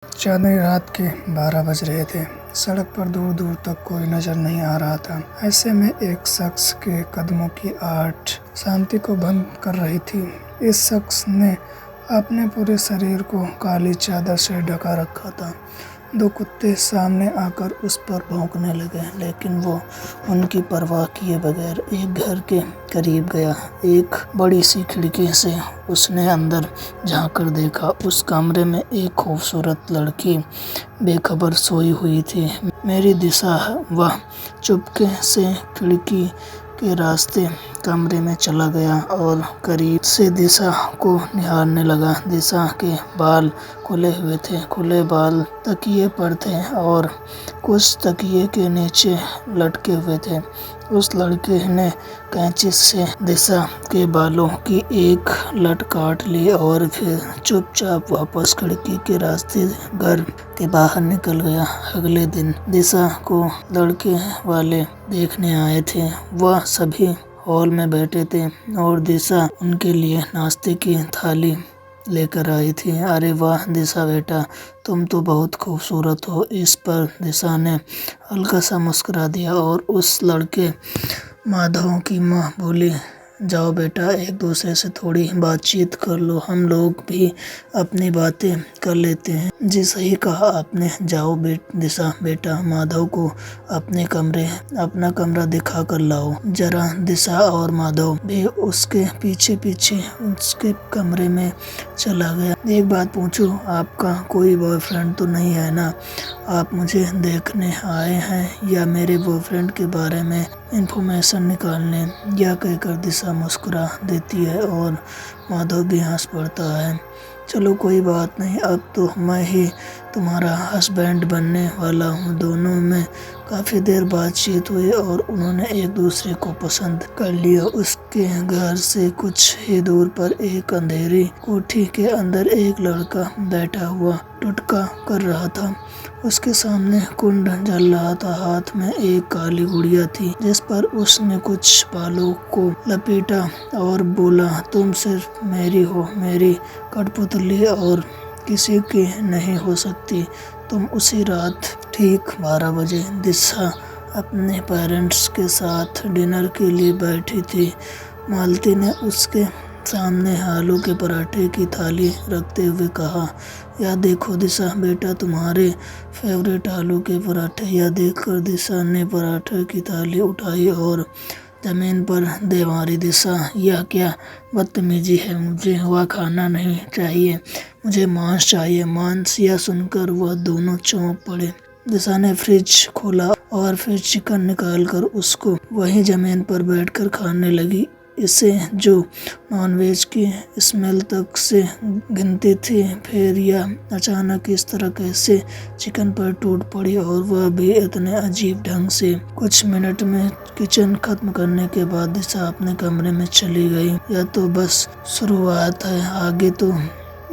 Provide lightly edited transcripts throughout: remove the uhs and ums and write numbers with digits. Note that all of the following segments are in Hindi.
चांदनी रात के 12 बज रहे थे। सड़क पर दूर दूर तक कोई नजर नहीं आ रहा था। ऐसे में एक शख्स के कदमों की आहट शांति को भंग कर रही थी। इस शख्स ने अपने पूरे शरीर को काली चादर से ढका रखा था। दो कुत्ते सामने आकर उस पर भौंकने लगे, लेकिन वो उनकी परवाह किए बगैर एक घर के करीब गया। एक बड़ी सी खिड़की से उसने अंदर झांककर देखा। उस कमरे में एक खूबसूरत लड़की बेखबर सोई हुई थी। मेरी दिशा वह चुपके से खिड़की के रास्ते कमरे में चला गया और करीब से दिशा को निहारने लगा। दिशा के बाल खुले हुए थे। खुले बाल तकिए पर थे और कुछ तकिए के नीचे लटके हुए थे। उस लड़के ने कैंची से दिशा के बालों की एक लट काट ली और फिर चुपचाप वापस खिड़की के रास्ते घर के बाहर निकल गया। अगले दिन दिशा को लड़के वाले देखने आए थे। वह सभी हॉल में बैठे थे और दिशा उनके लिए नाश्ते की थाली लेकर आई थी। अरे वाह दिशा बेटा, तुम तो बहुत खूबसूरत हो। इस पर दिशा ने हल्का सा मुस्कुरा दिया और उस लड़के माधव की माँ बोली, जाओ बेटा, एक दूसरे से थोड़ी बातचीत कर लो, हम लोग भी अपनी बातें कर लेते हैं। जी सही कहा आपने, जाओ दिशा बेटा, माधव को अपना कमरा दिखा कर लाओ जरा। दिशा और माधव भी उसके पीछे पीछे उसके कमरे में चला गया। एक बात पूछूं, आपका कोई बॉयफ्रेंड तो नहीं है ना? आप मुझे देखने आए हैं या मेरे बॉयफ्रेंड के बारे में इंफॉर्मेशन निकालने? यह कहकर दिशा मुस्कुरा देती है और माधव भी हंस पड़ता है। चलो कोई बात नहीं, अब तो मैं ही तुम्हारा हस्बैंड बनने वाला हूँ। दोनों में काफ़ी देर बातचीत हुई और उन्होंने एक दूसरे को पसंद कर लिया। उसके घर से कुछ ही दूर पर एक अंधेरी कोठी के अंदर एक लड़का बैठा हुआ टुटका कर रहा था। उसके सामने कुंड जल रहा था। हाथ में एक काली गुड़िया थी जिस पर उसने कुछ बालों को लपेटा और बोला, तुम सिर्फ मेरी हो, मेरी कठपुतली और किसी की नहीं हो सकती। तुम उसी रात ठीक 12 बजे दिशा अपने पेरेंट्स के साथ डिनर के लिए बैठी थी। मालती ने उसके सामने आलू के पराठे की थाली रखते हुए कहा, यह देखो दिशा बेटा, तुम्हारे फेवरेट आलू के पराठे। यह देखकर दिशा ने पराठे की थाली उठाई और जमीन पर दे मारी। दिशा, यह क्या बदतमीजी है? मुझे वह खाना नहीं चाहिए, मुझे मांस चाहिए। मांस, यह सुनकर वह दोनों चौंक पड़े। दिशा ने फ्रिज खोला और फिर चिकन निकालकर उसको वहीं जमीन पर बैठकर खाने लगी। इसे जो नॉनवेज की स्मेल तक से गिनती थी, फिर यह अचानक इस तरह कैसे चिकन पर टूट पड़ी और वह भी इतने अजीब ढंग से। कुछ मिनट में किचन खत्म करने के बाद दिशा अपने कमरे में चली गई। यह तो बस शुरुआत है, आगे तो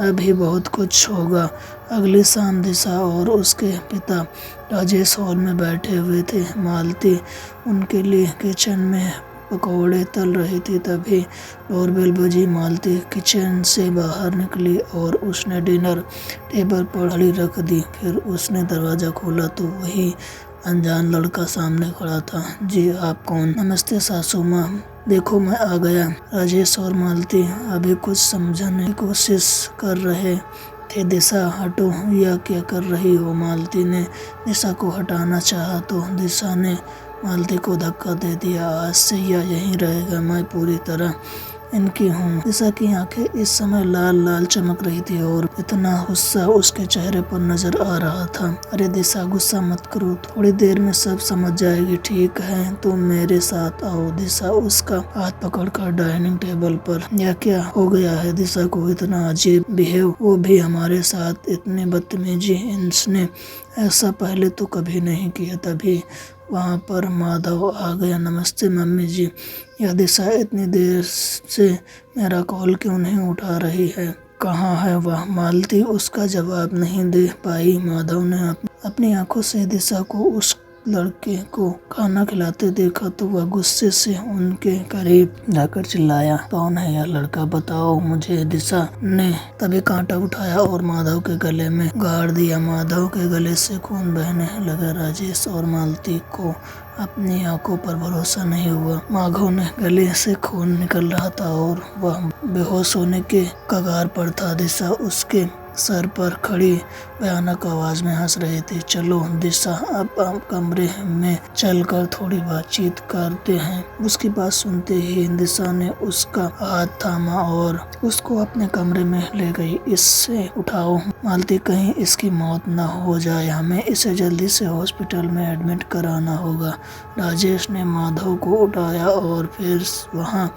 अभी बहुत कुछ होगा। अगली शाम दिशा और उसके पिता राजेश हॉल में बैठे हुए थे। मालती उनके लिए किचन में पकौड़े तल रही थी। तभी डोरबेल बजी। मालती किचन से बाहर निकली और उसने डिनर टेबल पर थाली रख दी। फिर उसने दरवाज़ा खोला तो वही अनजान लड़का सामने खड़ा था। जी आप कौन? नमस्ते सासू माँ, देखो मैं आ गया। राजेश और मालती अभी कुछ समझने की कोशिश कर रहे थे। दिशा, हटो, यह क्या कर रही हो? मालती ने दिशा को हटाना चाहा तो दिशा ने मालती को धक्का दे दिया। आज से यह यहीं रहेगा, मैं पूरी तरह इनकी हूँ। दिशा की आंखें इस समय लाल लाल चमक रही थी और इतना गुस्सा उसके चेहरे पर नजर आ रहा था। अरे दिशा, गुस्सा मत करो, थोड़ी देर में सब समझ जाएगी, ठीक है? तुम मेरे साथ आओ। दिशा उसका हाथ पकड़कर डाइनिंग टेबल पर। यह क्या हो गया है दिशा को? इतना अजीब बिहेव, वो भी हमारे साथ, इतनी बदतमीजी। इसने ऐसा पहले तो कभी नहीं किया। तभी वहाँ पर माधव आ गया। नमस्ते मम्मी जी। यह दिशा इतनी देर से मेरा कॉल क्यों नहीं उठा रही है? कहाँ है वह? मालती उसका जवाब नहीं दे पाई। माधव ने अपनी आंखों से दिशा को उस लड़के को खाना खिलाते देखा तो वह गुस्से से उनके करीब जाकर चिल्लाया, कौन है यह लड़का, बताओ मुझे। दिशा ने तभी कांटा उठाया और माधव के गले में गाड़ दिया। माधव के गले से खून बहने लगा। राजेश और मालती को अपनी आंखों पर भरोसा नहीं हुआ। माधव ने गले से खून निकल रहा था और वह बेहोश होने के कगार पर था। दिशा उसके सर पर खड़ी भयानक आवाज में हंस रही थी। चलो दिशा, अब हम कमरे में चलकर थोड़ी बातचीत करते हैं। उसकी बात सुनते ही दिशा ने उसका हाथ थामा और उसको अपने कमरे में ले गई। इससे उठाओ मालती, कहीं इसकी मौत न हो जाए, हमें इसे जल्दी से हॉस्पिटल में एडमिट कराना होगा। राजेश ने माधव को उठाया और फिर वहाँ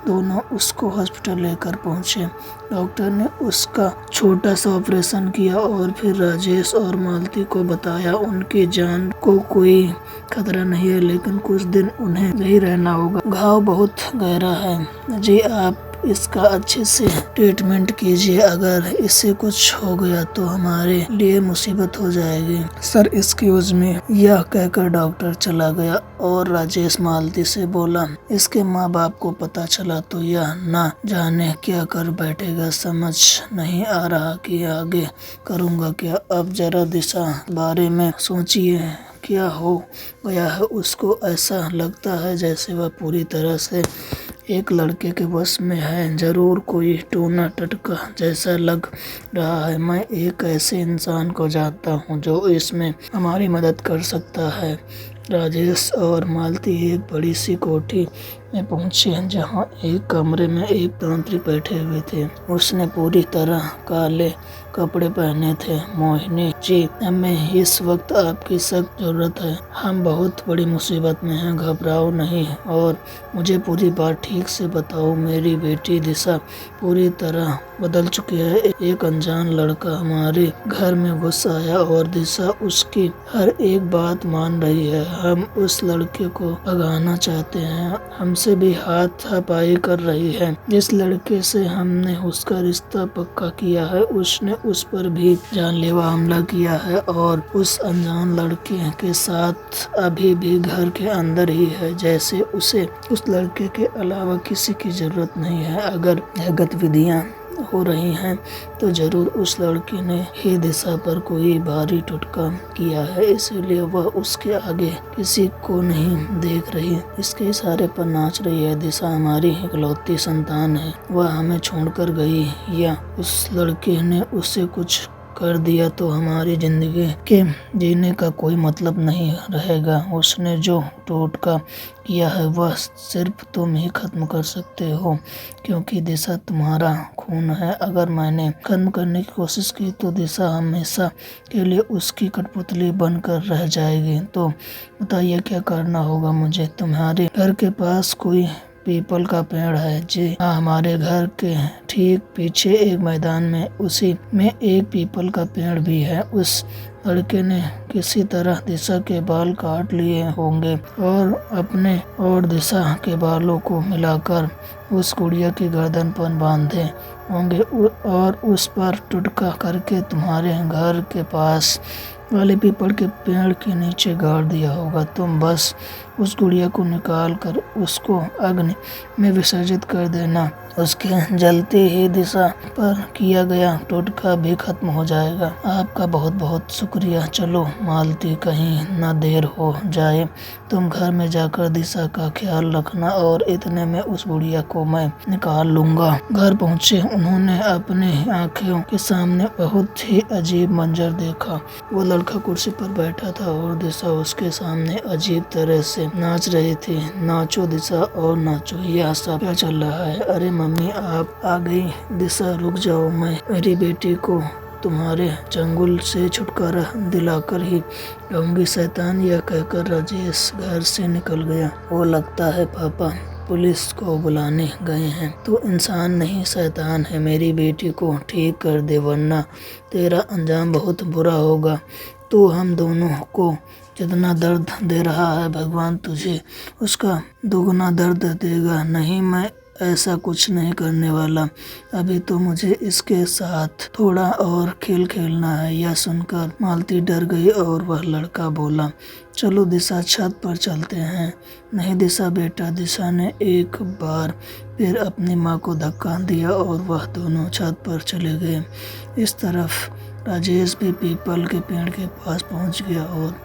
दोनों उसको हॉस्पिटल लेकर पहुंचे। डॉक्टर ने उसका छोटा सा ऑपरेशन किया और फिर राजेश और मालती को बताया उनकी जान को कोई खतरा नहीं है, लेकिन कुछ दिन उन्हें यहीं रहना होगा। घाव बहुत गहरा है जी, आप इसका अच्छे से ट्रीटमेंट कीजिए, अगर इससे कुछ हो गया तो हमारे लिए मुसीबत हो जाएगी। सर एक्सक्यूज मी, यह कहकर डॉक्टर चला गया और राजेश मालती से बोला, इसके माँ बाप को पता चला तो यह ना जाने क्या कर बैठेगा। समझ नहीं आ रहा कि आगे करूँगा क्या। अब जरा दिशा बारे में सोचिए, क्या हो गया है उसको। ऐसा लगता है जैसे वह पूरी तरह से एक लड़के के बस में है। जरूर कोई टोना टटका जैसा लग रहा है। मैं एक ऐसे इंसान को जानता हूँ जो इसमें हमारी मदद कर सकता है। राजेश और मालती एक बड़ी सी कोठी में पहुंचे जहां एक कमरे में एक तांत्रिक बैठे हुए थे। उसने पूरी तरह काले कपड़े पहने थे। मोहिनी जी, हमें इस वक्त आपकी सख्त जरूरत है। हम बहुत बड़ी मुसीबत में हैं, घबराओ नहीं और मुझे पूरी बात ठीक से बताओ। मेरी बेटी दिशा पूरी तरह बदल चुकी है। एक अनजान लड़का हमारे घर में घुस आया और दिशा उसकी हर एक बात मान रही है। हम उस लड़के को भगाना चाहते हैं, हमसे भी हाथापाई कर रही है। जिस लड़के से हमने उसका रिश्ता पक्का किया है उसने उस पर भी जानलेवा हमला किया है और उस अनजान लड़के के साथ अभी भी घर के अंदर ही है। जैसे उसे उस लड़के के अलावा किसी की जरूरत नहीं है। अगर यह गतिविधियां हो रही हैं तो जरूर उस लड़के ने ही दिशा पर कोई भारी टुटका किया है, इसीलिए वह उसके आगे किसी को नहीं देख रही, इसके इशारे पर नाच रही है। दिशा हमारी इकलौती संतान है, वह हमें छोड़कर गई या उस लड़के ने उसे कुछ कर दिया तो हमारी जिंदगी के जीने का कोई मतलब नहीं रहेगा। उसने जो टोटका किया है वह सिर्फ तुम ही खत्म कर सकते हो, क्योंकि दिशा तुम्हारा खून है। अगर मैंने खत्म करने की कोशिश की तो दिशा हमेशा के लिए उसकी कठपुतली बनकर रह जाएगी। तो बताइए क्या करना होगा मुझे। तुम्हारे घर के पास कोई पीपल का पेड़ है जी हाँ, हमारे घर के ठीक पीछे एक मैदान में उसी में एक पीपल का पेड़ भी है। उस लड़के ने किसी तरह दिशा के बाल काट लिए होंगे और अपने और दिशा के बालों को मिलाकर उस गुड़िया की गर्दन पर बांधे होंगे और उस पर टुटका करके तुम्हारे घर के पास वाले पीपल के पेड़ के नीचे गाड़ दिया होगा। तुम बस उस गुड़िया को निकाल कर उसको अग्नि में विसर्जित कर देना। उसके जलते ही दिशा पर किया गया टोटका भी खत्म हो जाएगा। आपका बहुत बहुत शुक्रिया। चलो मालती, कहीं ना देर हो जाए। तुम घर में जाकर दिशा का ख्याल रखना और इतने में उस गुड़िया को मैं निकाल लूंगा। घर पहुँचे उन्होंने अपने आंखों के सामने बहुत ही अजीब मंजर देखा। वो लड़का कुर्सी पर बैठा था और दिशा उसके सामने अजीब तरह से नाच रही थी। नाचो दिशा और नाचो, यह सब क्या चल रहा है। अरे मम्मी आप आ गई। दिशा रुक जाओ, मैं मेरी बेटी को तुम्हारे चंगुल से छुटकारा दिलाकर ही रहूंगी। शैतान, यह कहकर राजेश घर से निकल गया। वो लगता है पापा पुलिस को बुलाने गए हैं। तो इंसान नहीं शैतान है। मेरी बेटी को ठीक कर दे वरना तेरा अंजाम बहुत बुरा होगा। तो हम दोनों को जितना दर्द दे रहा है भगवान तुझे उसका दोगुना दर्द देगा। नहीं, मैं ऐसा कुछ नहीं करने वाला। अभी तो मुझे इसके साथ थोड़ा और खेल खेलना है। यह सुनकर मालती डर गई और वह लड़का बोला, चलो दिशा, छत पर चलते हैं। नहीं दिशा बेटा। दिशा ने एक बार फिर अपनी माँ को धक्का दिया और वह दोनों छत पर चले गए। इस तरफ राजेश भी पीपल के पेड़ के पास पहुंच गया और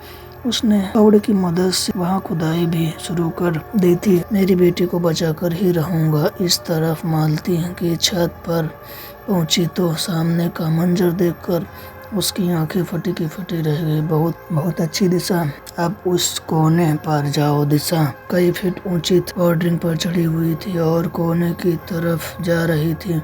उसने फावड़े की मदद से वहां खुदाई भी शुरू कर दी थी। मेरी बेटी को बचाकर ही रहूंगा। इस तरफ मालती की छत पर पहुंची तो सामने का मंजर देखकर उसकी आंखें फटी की फटी रह गई। बहुत अच्छी दिशा, अब उस कोने पर जाओ। दिशा कई फीट ऊंची बॉर्डरिंग पर चढ़ी हुई थी और कोने की तरफ जा रही थी।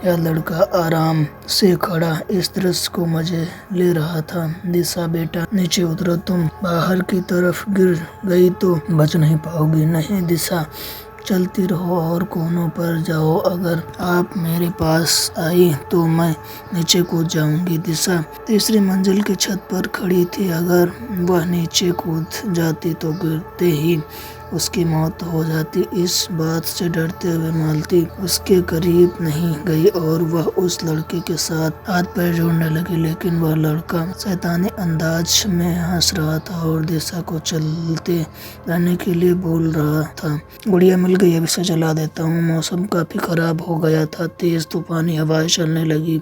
यह लड़का आराम से खड़ा इस दृश्य को मजे ले रहा था। दिशा बेटा नीचे उतरो, तुम बाहर की तरफ गिर गई तो बच नहीं पाओगी। नहीं दिशा, चलती रहो और कोनों पर जाओ। अगर आप मेरे पास आई तो मैं नीचे कूद जाऊंगी। दिशा तीसरी मंजिल की छत पर खड़ी थी। अगर वह नीचे कूद जाती तो गिरते ही उसकी मौत हो जाती। इस बात से डरते हुए मालती उसके करीब नहीं गई और वह उस लड़के के साथ हाथ पैर जोड़ने लगी, लेकिन वह लड़का शैतानी अंदाज में हंस रहा था और दिशा को चलते रहने के लिए बोल रहा था, गुड़िया मिल गई, अब इसे जला देता हूँ। मौसम काफी खराब हो गया था। तेज तूफानी हवाएं चलने लगी।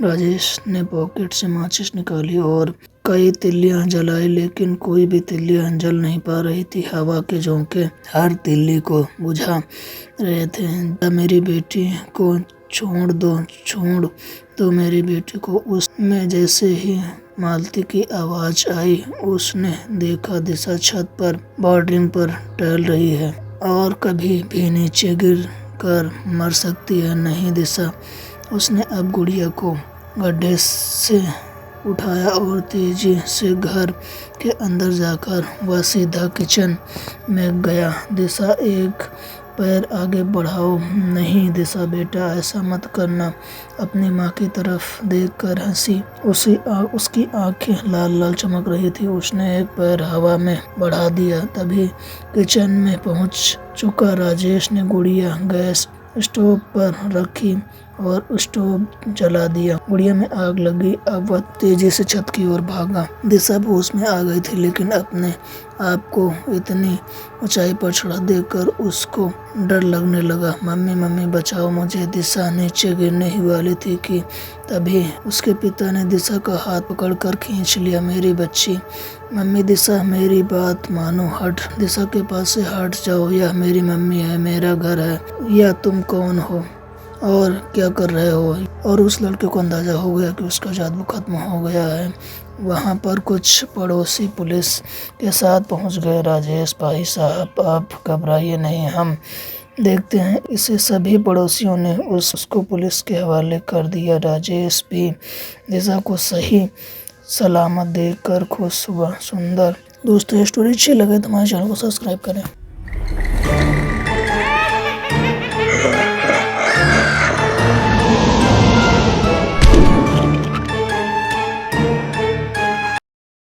राजेश ने पॉकेट से माचिस निकाली और कई तिल्लियां जलाई, लेकिन कोई भी तिल्लियां जल नहीं पा रही थी। हवा के झोंके हर तिल्ली को बुझा रहे थे। मेरी बेटी को छोड़ दो मेरी बेटी को। उसमें जैसे ही मालती की आवाज आई, उसने देखा दिशा छत पर बॉर्डरिंग पर टहल रही है और कभी भी नीचे गिर कर मर सकती है। नहीं दिशा। उसने अब गुड़िया को गड्ढे से उठाया और तेजी से घर के अंदर जाकर वह सीधा किचन में गया। दिशा एक पैर आगे बढ़ाओ। नहीं दिशा बेटा, ऐसा मत करना। अपनी माँ की तरफ देखकर हंसी। उसकी आंखें लाल लाल चमक रही थी। उसने एक पैर हवा में बढ़ा दिया। तभी किचन में पहुंच चुका राजेश ने गुड़िया गैस स्टोव पर रखी और स्टोव जला दिया। गुड़िया में आग लगी। अब वह तेजी से छत की ओर भागा। दिशा होश में आ गई थी, लेकिन अपने आप को इतनी ऊंचाई पर चढ़ा देकर उसको डर लगने लगा। मम्मी मम्मी बचाओ मुझे। दिशा नीचे गिरने ही वाली थी कि तभी उसके पिता ने दिशा का हाथ पकड़कर खींच लिया। मेरी बच्ची। मम्मी दिशा मेरी बात मानो, हट। दिशा के पास से हट जाओ। यह मेरी मम्मी है, मेरा घर है। या तुम कौन हो और क्या कर रहे हो? और उस लड़के को अंदाजा हो गया कि उसका जादू खत्म हो गया है। वहाँ पर कुछ पड़ोसी पुलिस के साथ पहुँच गए। राजेश भाई साहब, आप घबराइए नहीं, हम देखते हैं। इसे सभी पड़ोसियों ने उसको पुलिस के हवाले कर दिया। राजेश भी दिशा को सही सलामत देखकर खुश हुआ। सुंदर दोस्तों, ये स्टोरी अच्छी लगे तो हमारे चैनल को सब्सक्राइब करें।